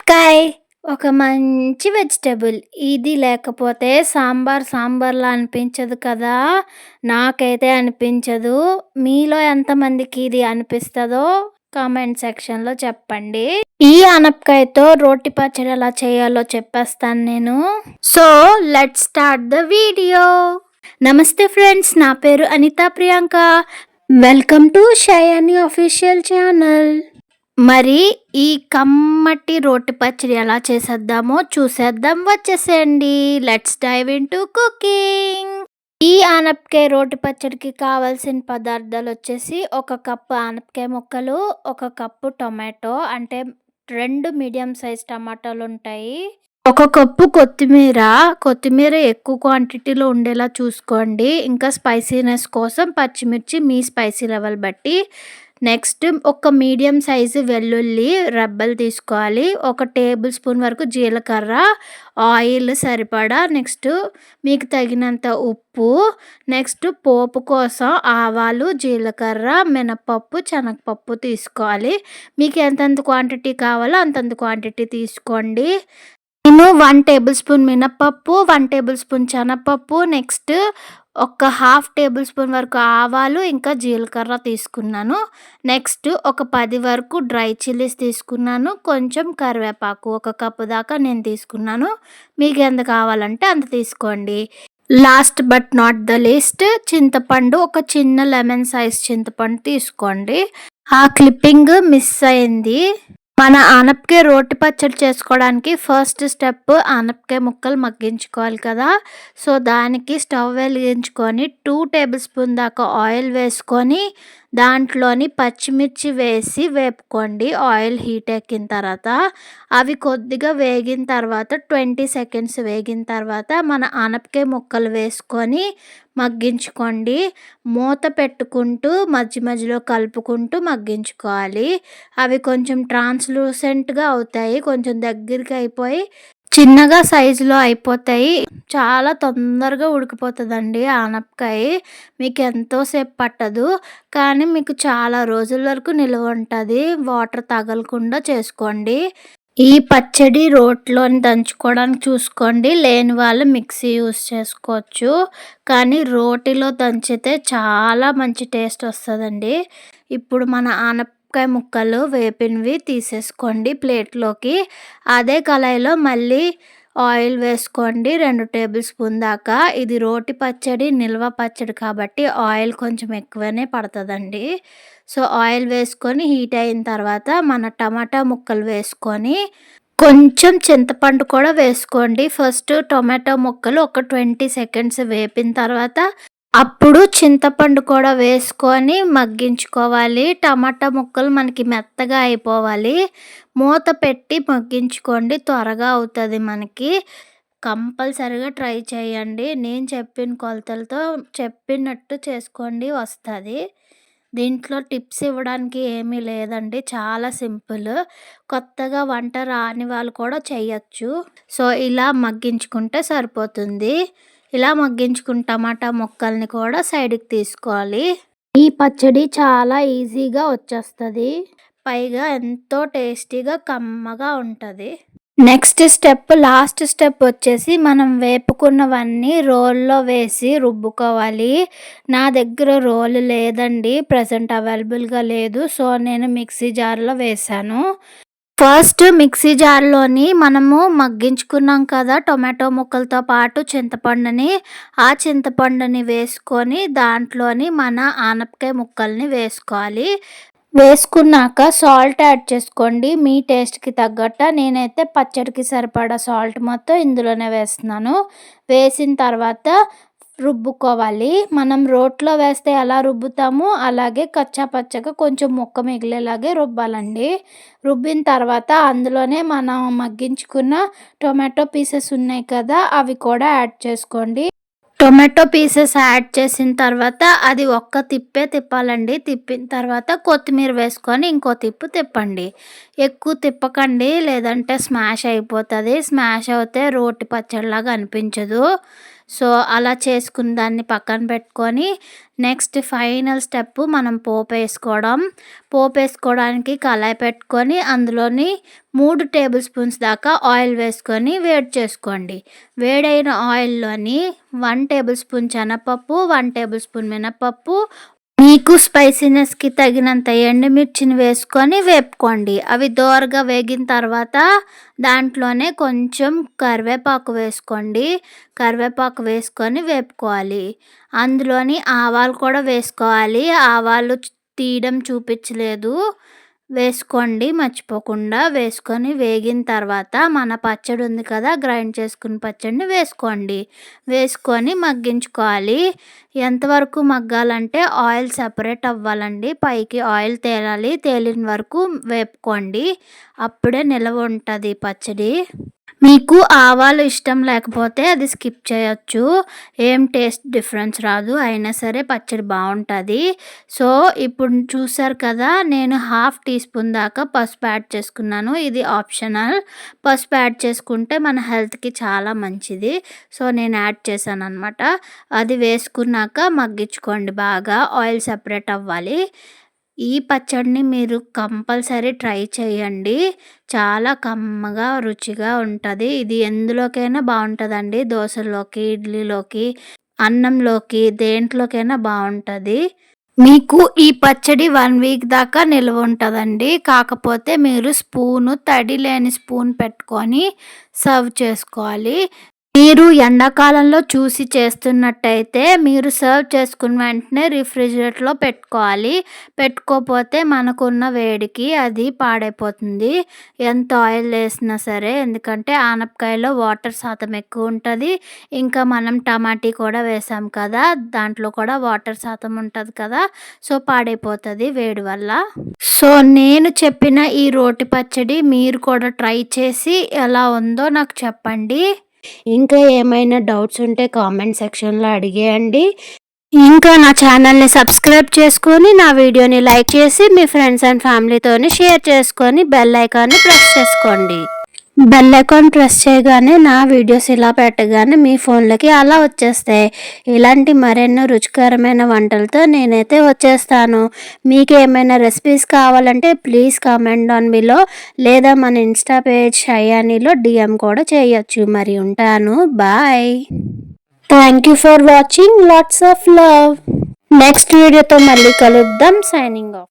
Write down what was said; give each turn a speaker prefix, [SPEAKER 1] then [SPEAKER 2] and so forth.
[SPEAKER 1] మునక్కాయ ఒక మంచి వెజిటబుల్. ఇది లేకపోతే సాంబార్‌లా అనిపించదు కదా! నాకైతే అనిపించదు. మీలో ఎంతమందికి ఇది అనిపిస్తదో కామెంట్ సెక్షన్‌లో చెప్పండి. ఈ ఆనపకాయతో రోటి పచ్చడి ఎలా చేయాలో చెప్పేస్తాను నేను. So, let's start the video. నమస్తే ఫ్రెండ్స్, నా పేరు Anitha Priyanka. Welcome to Shiny official channel. మరి ఈ కమ్మటి రోటి పచ్చడి ఎలా చేసేద్దామో చూసేద్దాం, వచ్చేసేయండి. Let's dive into cooking. ఈ ఆనపకాయ రోటి పచ్చడికి కావాల్సిన పదార్థాలు వచ్చేసి 1 కప్పు ఆనపకాయ ముక్కలు, 1 కప్పు టొమాటో, అంటే 2 మీడియం సైజ్ టమాటాలు ఉంటాయి, 1 కప్పు కొత్తిమీర ఎక్కువ క్వాంటిటీలో ఉండేలా చూసుకోండి. ఇంకా స్పైసీనెస్ కోసం పచ్చిమిర్చి మీ స్పైసీ లెవెల్ బట్టి. నెక్స్ట్ ఒక మీడియం సైజు వెల్లుల్లి రెబ్బలు తీసుకోవాలి, 1 టేబుల్ స్పూన్ వరకు జీలకర్ర, ఆయిల్ సరిపడా, నెక్స్ట్ మీకు తగినంత ఉప్పు, నెక్స్ట్ పోపు కోసం ఆవాలు, జీలకర్ర, మినపప్పు, శనగపప్పు తీసుకోవాలి. మీకు ఎంతెంత క్వాంటిటీ కావాలో అంతంత క్వాంటిటీ తీసుకోండి. నేను 1 టేబుల్ స్పూన్ మినపప్పు, 1 టేబుల్ స్పూన్ శనగపప్పు, నెక్స్ట్ ఒక హాఫ్ టేబుల్ స్పూన్ వరకు ఆవాలు, ఇంకా జీలకర్ర తీసుకున్నాను. నెక్స్ట్ ఒక 10 వరకు డ్రై చిల్లీస్ తీసుకున్నాను, కొంచెం కరివేపాకు 1 కప్పు దాకా నేను తీసుకున్నాను. మీకు ఎంత కావాలంటే అంత తీసుకోండి. Last but not the least, చింతపండు, ఒక చిన్న లెమన్ సైజ్ చింతపండు తీసుకోండి. ఆ క్లిప్పింగ్ మిస్ అయింది. మన ఆనపకాయ రోటి పచ్చడి చేసుకోవడానికి ఫస్ట్ స్టెప్ ఆనపకాయ ముక్కలు మగ్గించుకోవాలి కదా. సో దానికి స్టవ్ వెలిగించుకొని 2 టేబుల్ స్పూన్ దాకా ఆయిల్ వేసుకొని దాంట్లోని పచ్చిమిర్చి వేసి వేపుకోండి. ఆయిల్ హీట్ ఎక్కిన తర్వాత అవి కొద్దిగా వేగిన తర్వాత 20 సెకండ్స్ వేగిన తర్వాత మన ఆనపకాయ ముక్కలు వేసుకొని మగ్గించుకోండి. మూత పెట్టుకుంటూ మధ్య మధ్యలో కలుపుకుంటూ మగ్గించుకోవాలి. అవి కొంచెం ట్రాన్స్లూసెంట్గా అవుతాయి, కొంచెం దగ్గరికి అయిపోయి చిన్నగా సైజులో అయిపోతాయి. చాలా తొందరగా ఉడికిపోతుందండి ఆనపకాయ. మీకు ఎంతోసేపు పట్టదు, కానీ మీకు చాలా రోజుల వరకు నిల్వ ఉంటుంది. వాటర్ తగలకుండా చేసుకోండి. ఈ పచ్చడి రోట్లోని దంచుకోవడానికి చూసుకోండి, లేని వాళ్ళు మిక్సీ యూస్ చేసుకోవచ్చు, కానీ రోటిలో దంచితే చాలా మంచి టేస్ట్ వస్తుందండి. ఇప్పుడు మన ఆనపకాయ ముక్కలు వేపినవి తీసేసుకోండి ప్లేట్లోకి. అదే కళాయిలో మళ్ళీ ఆయిల్ వేసుకోండి 2 టేబుల్ స్పూన్ దాకా. ఇది రోటి పచ్చడి, నిల్వ పచ్చడి కాబట్టి ఆయిల్ కొంచెం ఎక్కువనే పడుతుందండి. సో ఆయిల్ వేసుకొని హీట్ అయిన తర్వాత మన టమాటా ముక్కలు వేసుకొని కొంచెం చింతపండు కూడా వేసుకోండి. ఫస్ట్ టొమాటో ముక్కలు ఒక 20 సెకండ్స్ వేపిన తర్వాత అప్పుడు చింతపండు కూడా వేసుకొని మగ్గించుకోవాలి. టమాటా ముక్కలు మనకి మెత్తగా అయిపోవాలి. మూత పెట్టి మగ్గించుకోండి, త్వరగా అవుతుంది మనకి. కంపల్సరిగా ట్రై చేయండి. నేను చెప్పిన కొలతలతో చెప్పినట్టు చేసుకోండి, వస్తుంది. దీంట్లో టిప్స్ ఇవ్వడానికి ఏమీ లేదండి, చాలా సింపుల్. కొత్తగా వంట రాని వాళ్ళు కూడా చేయొచ్చు. సో ఇలా మగ్గించుకుంటే సరిపోతుంది. ఇలా మగ్గించుకున్న టమాటా ముక్కల్ని కూడా సైడ్కి తీసుకోవాలి. ఈ పచ్చడి చాలా ఈజీగా వచ్చేస్తుంది, పైగా ఎంతో టేస్టీగా కమ్మగా ఉంటుంది. నెక్స్ట్ స్టెప్, లాస్ట్ స్టెప్ వచ్చేసి మనం వేపుకున్నవన్నీ రోల్లో వేసి రుబ్బుకోవాలి. నా దగ్గర రోలు లేదండి, ప్రజెంట్ అవైలబుల్గా లేదు. సో నేను మిక్సీ జార్లో వేసాను. ఫస్ట్ మిక్సీ జార్లోని మనము మగ్గించుకున్నాం కదా టొమాటో ముక్కలతో పాటు చింతపండుని, ఆ చింతపండుని వేసుకొని దాంట్లోని మన ఆనపకాయ ముక్కల్ని వేసుకోవాలి. వేసుకున్నాక సాల్ట్ యాడ్ చేసుకోండి మీ టేస్ట్కి తగ్గట్టు. నేనైతే పచ్చడికి సరిపడా సాల్ట్ మొత్తం ఇందులోనే వేస్తున్నాను. వేసిన తర్వాత రుబ్బుకోవాలి. మనం రోట్లో వేస్తే ఎలా రుబ్బుతామో అలాగే కచ్చా పచ్చగా కొంచెం ముక్క మిగిలేలాగే రుబ్బాలండి. రుబ్బిన తర్వాత అందులోనే మనం మగ్గించుకున్న టొమాటో పీసెస్ ఉన్నాయి కదా, అవి కూడా యాడ్ చేసుకోండి. టొమాటో పీసెస్ యాడ్ చేసిన తర్వాత అది ఒక్క తిప్పే తిప్పాలండి. తిప్పిన తర్వాత కొత్తిమీర వేసుకొని ఇంకో తిప్పండి. ఎక్కువ తిప్పకండి, లేదంటే స్మాష్ అయిపోతుంది. స్మాష్ అవుతే రోటి పచ్చడిలాగా అనిపించదు. సో అలా చేసుకున్న దాన్ని పక్కన పెట్టుకొని నెక్స్ట్ ఫైనల్ స్టెప్ మనం పోపేసుకోవడానికి కళాయి పెట్టుకొని అందులోని 3 టేబుల్ స్పూన్స్ దాకా ఆయిల్ వేసుకొని వేడి చేసుకోండి. వేడైన ఆయిల్లోని 1 టేబుల్ స్పూన్ శనగపప్పు, 1 టేబుల్ స్పూన్ మినపప్పు, మీకు స్పైసీనెస్కి తగినంత ఎండుమిర్చిని వేసుకొని వేపుకోండి. అవి దోరగా వేగిన తర్వాత దాంట్లోనే కొంచెం కరివేపాకు వేసుకొని వేపుకోవాలి. అందులోని ఆవాలు కూడా వేసుకోవాలి. ఆవాలు తీయడం చూపించలేదు, వేసుకోండి మర్చిపోకుండా. వేసుకొని వేగిన తర్వాత మన పచ్చడి ఉంది కదా, గ్రైండ్ చేసుకున్న పచ్చడిని వేసుకొని మగ్గించుకోవాలి. ఎంతవరకు మగ్గాలంటే ఆయిల్ సెపరేట్ అవ్వాలండి, పైకి ఆయిల్ తేలాలి. తేలిన వరకు వేపుకోండి, అప్పుడే నిలవ ఉంటుంది పచ్చడి. మీకు ఆవాలు ఇష్టం లేకపోతే అది స్కిప్ చేయొచ్చు, ఏం టేస్ట్ డిఫరెన్స్ రాదు, అయినా సరే పచ్చడి బాగుంటుంది. సో ఇప్పుడు చూసారు కదా, నేను 1/2 టీ స్పూన్ దాకా పసుపు యాడ్ చేసుకున్నాను. ఇది ఆప్షనల్, పసుపు యాడ్ చేసుకుంటే మన హెల్త్కి చాలా మంచిది. సో నేను యాడ్ చేశాను అనమాట. అది వేసుకున్నాక మగ్గించుకోండి బాగా, ఆయిల్ సెపరేట్ అవ్వాలి. ఈ పచ్చడిని మీరు కంపల్సరీ ట్రై చేయండి, చాలా కమ్మగా రుచిగా ఉంటుంది. ఇది ఎందులోకైనా బాగుంటుందండి, దోశలోకి, ఇడ్లీలోకి, అన్నంలోకి, దేంట్లోకైనా బాగుంటుంది. మీకు ఈ పచ్చడి 1 వీక్ దాకా నిల్వ ఉంటుందండి. కాకపోతే మీరు తడి లేని స్పూన్ పెట్టుకొని సర్వ్ చేసుకోవాలి. మీరు ఎండాకాలంలో చూసి చేస్తున్నట్టయితే మీరు సర్వ్ చేసుకున్న వెంటనే రిఫ్రిజిరేటర్లో పెట్టుకోకపోతే మనకున్న వేడికి అది పాడైపోతుంది, ఎంత ఆయిల్ వేసినా సరే. ఎందుకంటే ఆనపకాయలో వాటర్ శాతం ఎక్కువ ఉంటుంది, ఇంకా మనం టమాటీ కూడా వేసాం కదా, దాంట్లో కూడా వాటర్ శాతం ఉంటుంది కదా, సో పాడైపోతుంది వేడి వల్ల. సో నేను చెప్పిన ఈ రోటి పచ్చడి మీరు కూడా ట్రై చేసి ఎలా ఉందో నాకు చెప్పండి. ఇంకా ఏమైనా డౌట్స్ ఉంటే కామెంట్ సెక్షన్లో అడిగేయండి. ఇంకా నా ఛానల్ని సబ్స్క్రైబ్ చేసుకొని నా వీడియోని లైక్ చేసి మీ ఫ్రెండ్స్ అండ్ ఫ్యామిలీతోని షేర్ చేసుకొని బెల్ ఐకాన్ని ప్రెస్ చేసుకోండి. బెల్ ఐకాన్ ప్రెస్ చేయగానే నా వీడియోస్ ఇలా పెట్టగానే మీ ఫోన్లకి అలా వచ్చేస్తాయి. ఇలాంటి మరెన్నో రుచికరమైన వంటలతో నేనైతే వచ్చేస్తాను. మీకు ఏమైనా రెసిపీస్ కావాలంటే ప్లీజ్ కామెంట్ ఆన్ బిలో, లేదా మన ఇన్స్టా పేజ్ షయానీలో DM కూడా చేయొచ్చు. మరి ఉంటాను, bye. Thank you for watching, lots of love. Next వీడియోతో మళ్ళీ కలుద్దాం. Signing of.